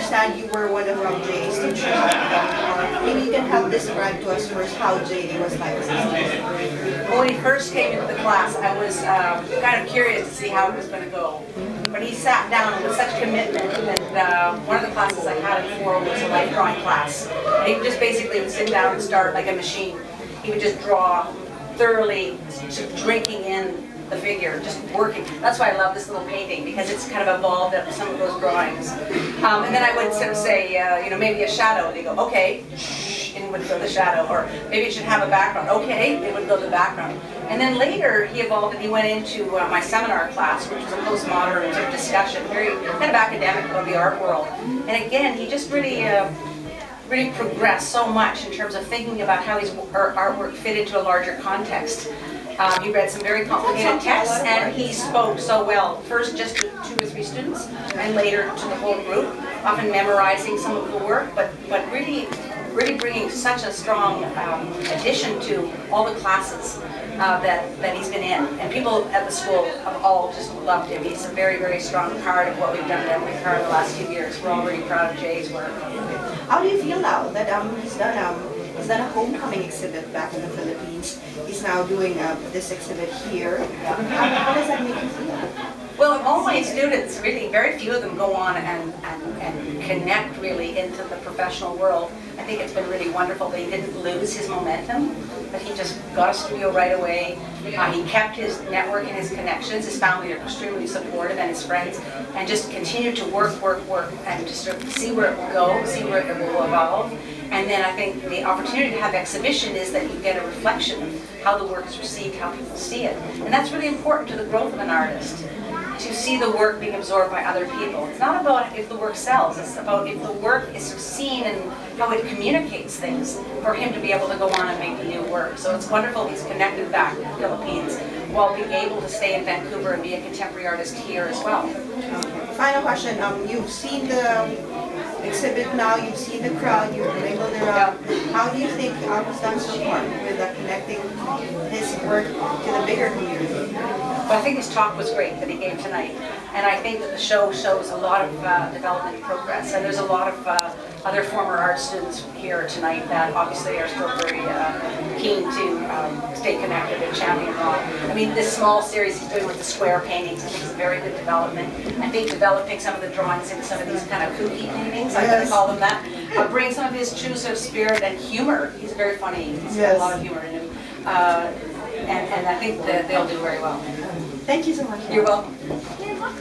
understand you were one of Jay's teachers. Maybe you can help describe to us first how Jay was like as a student. Well, when he first came into the class, I was kind of curious to see how it was going to go. But he sat down with such commitment that one of the classes I had him for was a life drawing class. And he just basically would sit down and start like a machine. He would just draw thoroughly, drinking in the figure, just working. That's why I love this little painting, because it's kind of evolved out of some of those drawings. And then I would sort of say, you know, maybe a shadow. They go, okay, and it would go the shadow. Or maybe it should have a background. Okay, it would go the background. And then later he evolved and he went into my seminar class, which was a postmodern sort of discussion, very kind of academic about the art world. And again, he just really really progressed so much in terms of thinking about how his artwork fit into a larger context. He read some very complicated texts, and he spoke so well, first just to 2 or 3 students, and later to the whole group, often memorizing some of the work, but really bringing such a strong addition to all the classes that he's been in. And people at the school have all just loved him. He's a very, very strong part of what we've done at Carr in the last few years. We're all really proud of Jay's work. How do you feel now that he's done a homecoming exhibit back in the Philippines? He's now doing this exhibit here. How does that make you feel? Well, all my students, really, very few of them go on and connect really into the professional world. I think it's been really wonderful that he didn't lose his momentum, that he just got a studio right away. He kept his network and his connections. His family are extremely supportive, and his friends, and just continued to work, and just sort of see where it will go, see where it will evolve. And then I think the opportunity to have exhibition is that you get a reflection of how the work is received, how people see it. And that's really important to the growth of an artist, to see the work being absorbed by other people. It's not about if the work sells, it's about if the work is seen and how it communicates things for him to be able to go on and make the new work. So it's wonderful he's connected back to the Philippines while being able to stay in Vancouver and be a contemporary artist here as well. Final question, you've seen the exhibit now, you've seen the crowd, you've mingled around. How do you think he's done so far with connecting his work to the bigger community? Well, I think his talk was great that he gave tonight, and I think that the show shows a lot of development progress, and there's a lot of other former art students here tonight that obviously are still very keen to stay connected and champion on. I mean, this small series he's doing with the square paintings, I think is a very good development. I think developing some of the drawings into some of these kind of kooky paintings, I'm going to call them that, bring some of his true sort of spirit and humor. He's very funny, he's got a lot of humor in him. And I think that they'll do very well. Thank you so much. You're welcome.